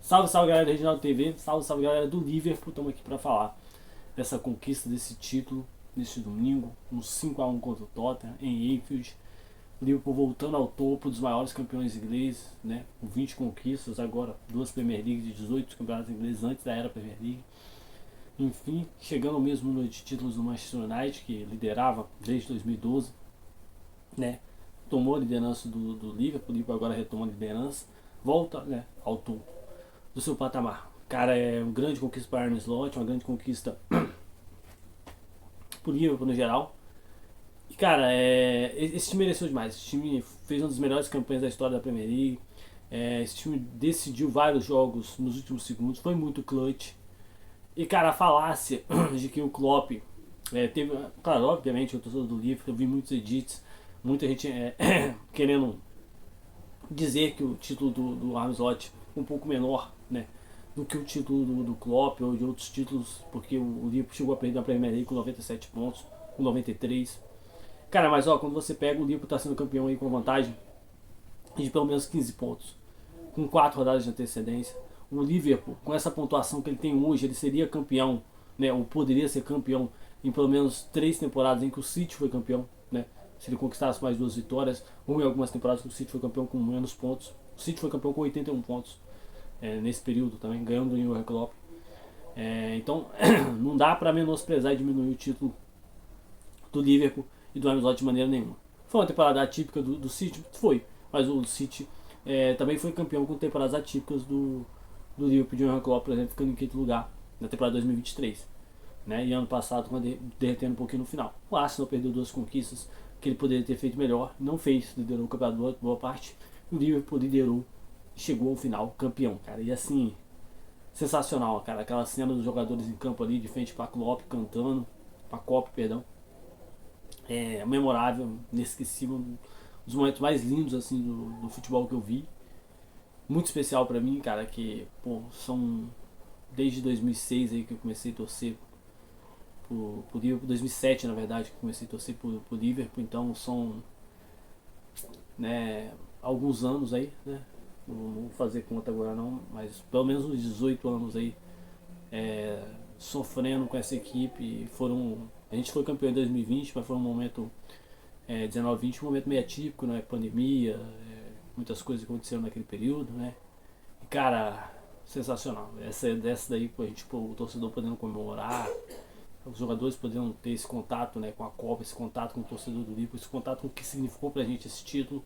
Salve, salve galera da Regional TV, salve, salve galera do Liverpool. Estamos aqui para falar dessa conquista, desse título, neste domingo, um 5-1 contra o Tottenham em Anfield. O Liverpool voltando ao topo dos maiores campeões ingleses, né? Com 20 conquistas, agora 2 Premier League e 18 campeonatos ingleses antes da era Premier League. Enfim, chegando ao mesmo número de títulos do Manchester United, que liderava desde 2012, né? Tomou a liderança do Liverpool, o Liverpool agora retoma a liderança, volta, né, ao topo do seu patamar. Cara, é uma grande conquista para Arne Slot, uma grande conquista para o Liverpool no geral. E cara, esse time mereceu demais. Esse time fez uma das melhores campanhas da história da Premier League. Esse time decidiu vários jogos nos últimos segundos, foi muito clutch. E cara, a falácia de que o Klopp teve, claro, obviamente eu torcedor do Liverpool, eu vi muitos edits, muita gente querendo dizer que o título do Arne Slot é um pouco menor, né, do que o título do Klopp ou de outros títulos, porque o Liverpool chegou a perder na Premier League com 97 pontos, com 93. Cara, mas ó, quando você pega o Liverpool tá sendo campeão aí com vantagem de pelo menos 15 pontos, com 4 rodadas de antecedência. O Liverpool, com essa pontuação que ele tem hoje, ele seria campeão, né, ou poderia ser campeão em pelo menos 3 temporadas em que o City foi campeão, né? Se ele conquistasse mais 2 vitórias, ou em algumas temporadas que o City foi campeão com menos pontos. O City foi campeão com 81 pontos nesse período também, ganhando o Jürgen Klopp. Então, não dá para menosprezar e diminuir o título do Liverpool e do Arne Slot de maneira nenhuma. Foi uma temporada atípica do City? Foi, mas o City também foi campeão com temporadas atípicas do Liverpool de Jürgen Klopp, por exemplo, ficando em quinto lugar na temporada 2023. Né? E ano passado, derretendo um pouquinho no final. O Arsenal perdeu 2 conquistas que ele poderia ter feito melhor, não fez, liderou o campeonato boa parte. O Liverpool liderou e chegou ao final campeão, cara. E assim, sensacional, cara. Aquela cena dos jogadores em campo ali, de frente para Klopp cantando, para Klopp, perdão. Memorável, inesquecível, um dos momentos mais lindos assim do futebol que eu vi. Muito especial para mim, cara, que pô, são desde 2006 aí que eu comecei a torcer pro Liverpool, 2007 na verdade que eu comecei a torcer pro Liverpool, então são, né, alguns anos aí, né? Não vou fazer conta agora não, mas pelo menos uns 18 anos aí sofrendo com essa equipe. A gente foi campeão em 2020, mas foi um momento 19-20, um momento meio atípico, né? Pandemia, muitas coisas aconteceram naquele período, né? E cara, sensacional. Dessa daí, a gente, o torcedor podendo comemorar, os jogadores podendo ter esse contato, né, com a Copa, esse contato com o torcedor do Liverpool, esse contato com o que significou pra gente esse título.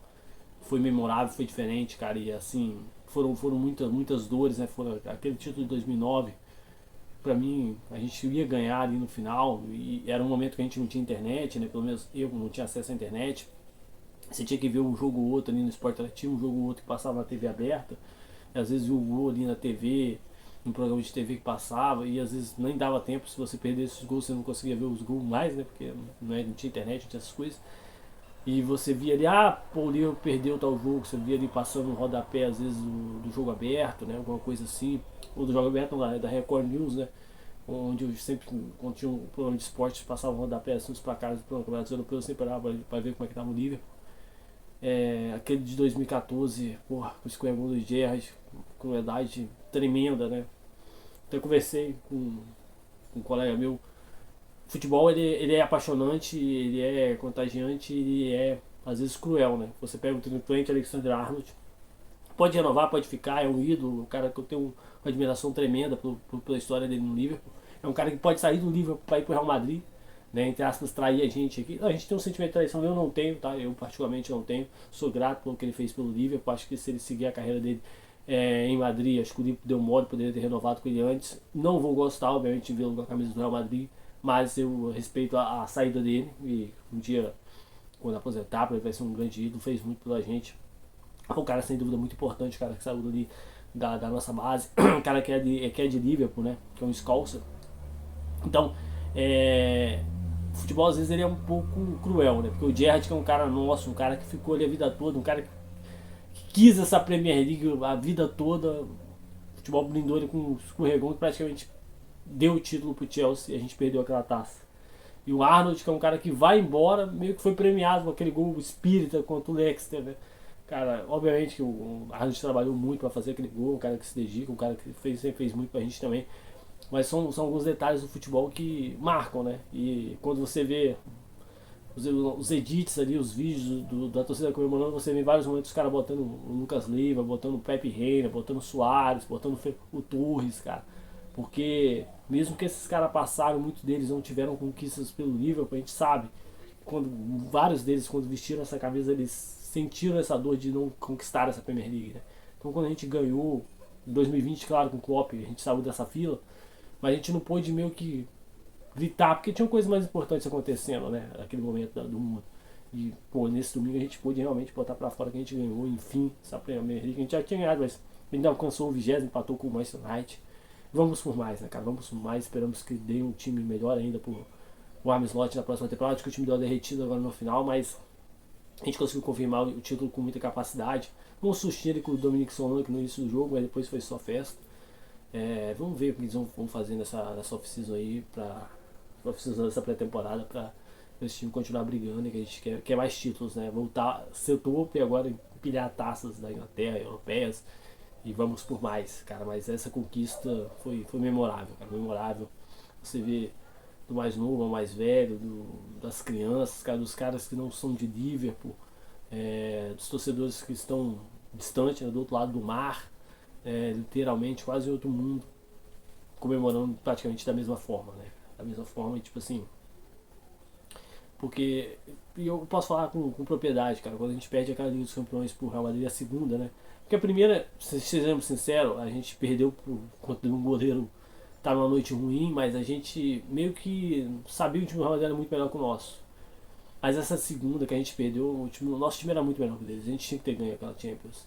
Foi memorável, foi diferente, cara, e assim, foram muitas dores, né? Aquele título de 2009, pra mim, a gente ia ganhar ali no final, e era um momento que a gente não tinha internet, né? Pelo menos eu não tinha acesso à internet. Você tinha que ver um jogo ou outro ali no Sport Interativo, um jogo ou outro que passava na TV aberta, e às vezes viu o gol ali na TV, um programa de TV que passava, e às vezes nem dava tempo. Se você perdesse os gols, você não conseguia ver os gols mais, né? Porque não tinha internet, não tinha essas coisas. E você via ali, o Liverpool perdeu tal jogo, você via ali passando no rodapé, às vezes, do jogo aberto, né? Alguma coisa assim. Ou do jogo aberto, não, da Record News, né? Onde eu sempre, quando tinha um programa de esportes, passava um rodapé assim, os placares do Campeonato Europeu, eu sempre olhava para ver como é que estava o Liverpool. Aquele de 2014, porra, com o escorregão do Gerrard, crueldade tremenda, né? Até conversei com um colega meu. Futebol ele é apaixonante, ele é contagiante, ele é às vezes cruel, né? Você pega o Trent Alexander-Arnold, pode renovar, pode ficar, é um ídolo, um cara que eu tenho uma admiração tremenda pela história dele no Liverpool. É um cara que pode sair do Liverpool para ir pro Real Madrid, né? Entre aspas, trair a gente aqui. Não, a gente tem um sentimento de traição, eu não tenho, tá? Eu particularmente não tenho. Sou grato pelo que ele fez pelo Liverpool. Acho que se ele seguir a carreira dele em Madrid, acho que o Liverpool deu mole, poderia ter renovado com ele antes. Não vou gostar, obviamente, de vê-lo com a camisa do Real Madrid, mas eu respeito a saída dele, e um dia, quando aposentar, ele vai ser um grande ídolo, fez muito pela gente. É um cara sem dúvida muito importante, cara que saiu ali da nossa base, um cara que é de Liverpool, né, que é um Scouser. Então, o futebol às vezes ele é um pouco cruel, né, porque o Gerrard, que é um cara nosso, um cara que ficou ali a vida toda, um cara que quis essa Premier League a vida toda. O futebol blindou ele com um escorregão que praticamente deu o título pro Chelsea e a gente perdeu aquela taça. E o Arnold, que é um cara que vai embora, meio que foi premiado com aquele gol espírita contra o Leicester, né? Cara, obviamente que o Arnold trabalhou muito para fazer aquele gol, um cara que se dedica, um cara que sempre fez muito pra gente também. Mas são alguns detalhes do futebol que marcam, né? E quando você vê os edits ali, os vídeos da torcida comemorando, você vê em vários momentos os caras botando o Lucas Leiva, botando o Pepe Reina, botando o Soares, botando o Torres, cara. Porque mesmo que esses caras passaram, muitos deles não tiveram conquistas pelo Liverpool, a gente sabe. Quando vários deles, quando vestiram essa camisa, eles sentiram essa dor de não conquistar essa Premier League, né? Então quando a gente ganhou em 2020, claro, com o Klopp, a gente saiu dessa fila, mas a gente não pôde meio que gritar, porque tinham coisas mais importantes acontecendo, né? Naquele momento do mundo. E, pô, nesse domingo a gente pôde realmente botar pra fora que a gente ganhou, enfim, essa Premier League. A gente já tinha ganhado, mas ainda alcançou o 20º, empatou com o Manchester United. Vamos por mais, né, cara? Vamos por mais. Esperamos que dê um time melhor ainda pro o Arne Slot na próxima temporada. Acho que o time deu uma derretida agora no final, mas a gente conseguiu confirmar o título com muita capacidade. Um sustinho ali com o Dominic Solanke no início do jogo, mas depois foi só festa. Vamos ver o que eles vão fazer nessa off-season aí, pra off-season dessa pré-temporada, pra esse time continuar brigando e que a gente quer mais títulos, né? Voltar a ser topo e agora empilhar taças da Inglaterra, europeias, e vamos por mais, cara. Mas essa conquista foi memorável, cara, memorável. Você vê do mais novo ao mais velho, das crianças, cara, dos caras que não são de Liverpool, dos torcedores que estão distantes, né, do outro lado do mar, literalmente quase outro mundo, comemorando praticamente da mesma forma, né? Da mesma forma, e tipo assim, porque e eu posso falar com propriedade, cara, quando a gente perde aquela Liga dos Campeões pro Real Madrid, a segunda, né? Porque a primeira, se sejamos sinceros, a gente perdeu por conta de um goleiro tá numa noite ruim, mas a gente meio que sabia que o time do Real Madrid era muito melhor que o nosso. Mas essa segunda que a gente perdeu, o nosso time era muito melhor que o deles, a gente tinha que ter ganho aquela Champions.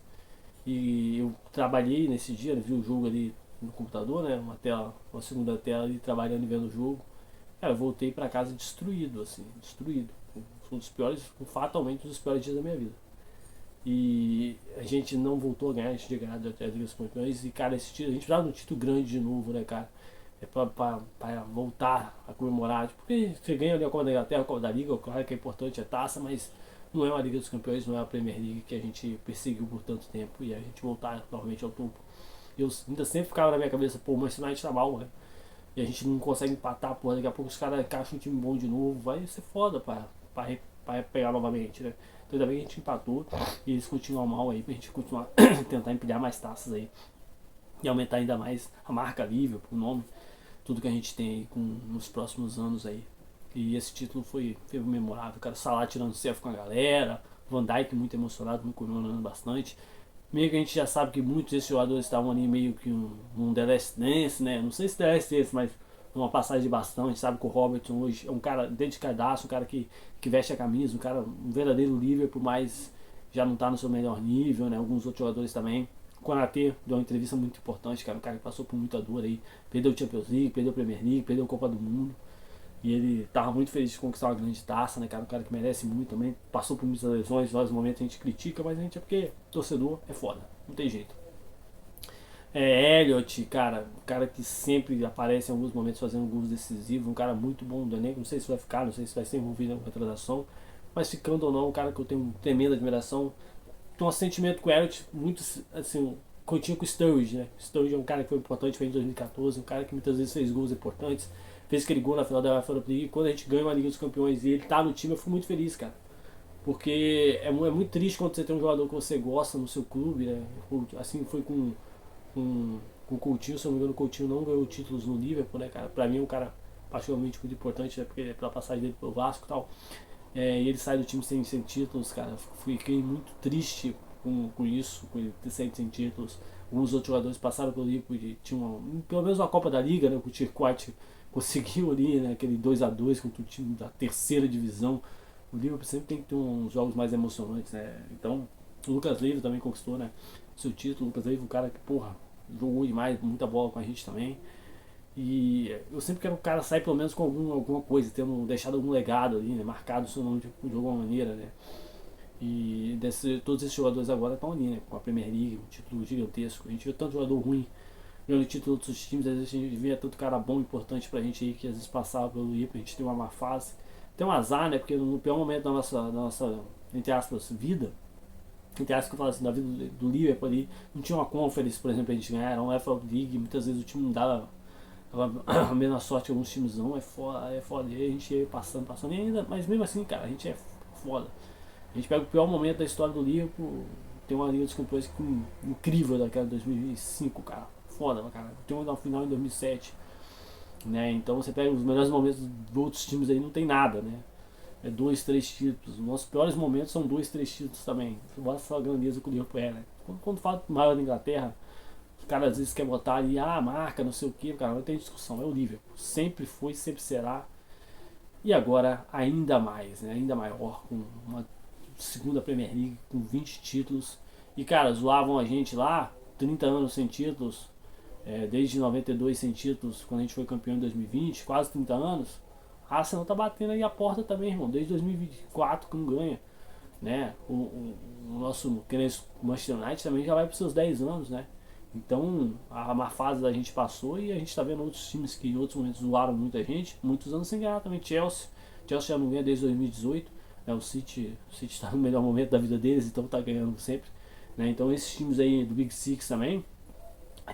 E eu trabalhei nesse dia, vi o jogo ali no computador, né? Uma segunda tela ali trabalhando e vendo o jogo. Cara, eu voltei pra casa destruído, assim, destruído. Foi um dos piores, fatalmente um dos piores dias da minha vida. E a gente não voltou a ganhar, a gente tinha ganhado até a Liga dos Campeões. E, cara, esse título, a gente precisava de um título grande de novo, né, cara? Pra voltar a comemorar. Porque você ganha ali a Copa da Inglaterra, a Copa da Liga, claro que é importante a taça, mas não é uma Liga dos Campeões, não é a Premier League que a gente perseguiu por tanto tempo. E a gente voltar novamente ao topo. Eu ainda sempre ficava na minha cabeça, pô, o Manchester United tá mal, né? E a gente não consegue empatar, porra, daqui a pouco os caras encaixam um time bom de novo, vai ser foda pra pegar novamente, né? Então ainda bem que a gente empatou e eles continuam mal aí, pra gente continuar tentar empilhar mais taças aí e aumentar ainda mais a marca Liverpool, o nome, tudo que a gente tem aí nos próximos anos aí. E esse título foi memorável, cara. Salah tirando selfie com a galera, Van Dijk muito emocionado, me comemorando bastante. Meio que a gente já sabe que muitos desses jogadores estavam ali meio que um The Last Dance, né? Não sei se The Last Dance, mas uma passagem de bastão. A gente sabe que o Robertson hoje é um cara dedicadaço, um cara que veste a camisa, um verdadeiro Liverpool, mas já não está no seu melhor nível, né? Alguns outros jogadores também. O Konaté deu uma entrevista muito importante, cara, um cara que passou por muita dor aí. Perdeu o Champions League, perdeu a Premier League, perdeu a Copa do Mundo. E ele tava muito feliz de conquistar uma grande taça, né, cara? Um cara que merece muito também. Passou por muitas lesões, em vários momentos a gente critica, mas a gente é porque torcedor é foda, não tem jeito. Elliot, cara, um cara que sempre aparece em alguns momentos fazendo gols decisivos, um cara muito bom do elenco. Não sei se vai ficar, não sei se vai ser envolvido em alguma transação, mas ficando ou não, um cara que eu tenho tremenda admiração. Tenho um sentimento com o Elliot muito assim, continha com o Sturridge, né? O Sturridge é um cara que foi importante foi em 2014, um cara que muitas vezes fez gols importantes, fez aquele gol na final da UEFA Europa League. Quando a gente ganha uma Liga dos Campeões e ele tá no time, eu fico muito feliz, cara. Porque é muito triste quando você tem um jogador que você gosta no seu clube, né? Assim foi com, com o Coutinho, se eu não me engano, o Coutinho não ganhou títulos no Liverpool, né, cara? Pra mim é um cara particularmente muito importante, né? Porque pela passagem dele pelo Vasco e tal. E ele sai do time sem títulos, cara. Fiquei muito triste com isso, com ele ter saído sem títulos. Alguns outros jogadores passaram pelo Liverpool e tinham pelo menos uma Copa da Liga, né? Que o Tirquat conseguiu ali, né? Aquele 2-2 contra o time da terceira divisão. O Liverpool sempre tem que ter uns jogos mais emocionantes, né? Então, o Lucas Leiva também conquistou, né? Seu título. O Lucas Leiva, um cara que, porra, jogou demais, muita bola com a gente também. E eu sempre quero que o cara sair pelo menos com alguma coisa, tendo deixado algum legado ali, né? Marcado o seu nome de alguma maneira, né? E todos esses jogadores agora estão ali, né? Com a Premier League, um título gigantesco. A gente vê tanto jogador ruim ganhando título de outros times, às vezes a gente vê tanto cara bom, importante pra gente aí, que às vezes passava pelo IPA, a gente tem uma má fase. Tem um azar, né? Porque no pior momento da nossa entre aspas, vida, entre aspas, que eu falo assim, da vida do Liverpool ali, não tinha uma conference, por exemplo, a gente ganhar, era uma FA League, muitas vezes o time não dava a mesma sorte que alguns times não, é foda, e aí a gente ia passando, e ainda, mas mesmo assim, cara, a gente é foda. A gente pega o pior momento da história do Liverpool, tem uma Liga dos Campeões incrível daquela de 2005, cara, foda, cara, tem uma final em 2007, né, então você pega os melhores momentos de outros times aí, não tem nada, né. É 2, 3 títulos. Os nossos piores momentos são 2, 3 títulos também. Bota essa grandeza que o Liverpool é, né? Quando fala do maior da Inglaterra, os caras às vezes querem botar ali, marca, não sei o que, cara, não tem discussão. É o Liverpool. Sempre foi, sempre será. E agora ainda mais, né? Ainda maior, com uma segunda Premier League, com 20 títulos. E, cara, zoavam a gente lá, 30 anos sem títulos, desde 92 sem títulos, quando a gente foi campeão em 2020, quase 30 anos. A Arsenal tá batendo aí a porta também, irmão, desde 2024 que não ganha, né? O nosso Manchester United também já vai para os seus 10 anos, né? Então a má fase da gente passou e a gente tá vendo outros times que em outros momentos zoaram muita gente, muitos anos sem ganhar também. Chelsea já não ganha desde 2018, né? O City está no melhor momento da vida deles, então tá ganhando sempre, né? Então esses times aí do Big Six também,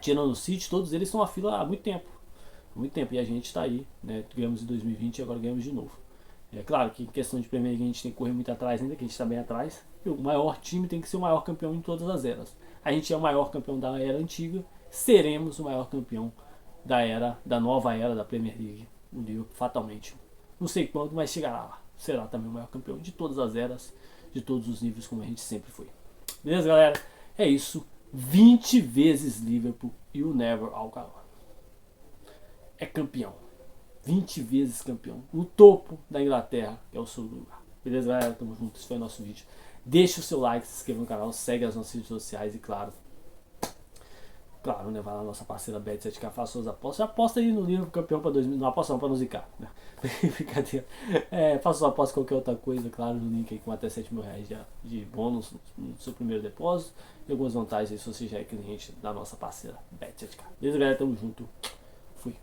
tirando o City, todos eles estão a fila há muito tempo. Muito tempo, e a gente está aí, né? Ganhamos em 2020 e agora ganhamos de novo. É claro que em questão de Premier League a gente tem que correr muito atrás ainda, que a gente está bem atrás. E o maior time tem que ser o maior campeão em todas as eras. A gente é o maior campeão da era antiga, seremos o maior campeão da nova era da Premier League. O Liverpool, fatalmente. Não sei quando, mas chegará lá. Será também o maior campeão de todas as eras, de todos os níveis, como a gente sempre foi. Beleza, galera? É isso. 20 vezes Liverpool e o Never Alcalá é campeão. 20 vezes campeão. No topo da Inglaterra, que é o seu lugar. Beleza, galera? Tamo junto. Esse foi o nosso vídeo. Deixa o seu like, se inscreva no canal, segue as nossas redes sociais e claro, né, vai lá na nossa parceira Bet7K, faça suas apostas. Já aposta aí no livro campeão para 2000. Não aposta não para não zicar, né? Brincadeira. Faça sua aposta qualquer outra coisa, claro, no link aí com até 7 mil reais de bônus no seu primeiro depósito e algumas vantagens aí se você já é cliente da nossa parceira Bet7K. Beleza, galera? Tamo junto. Fui.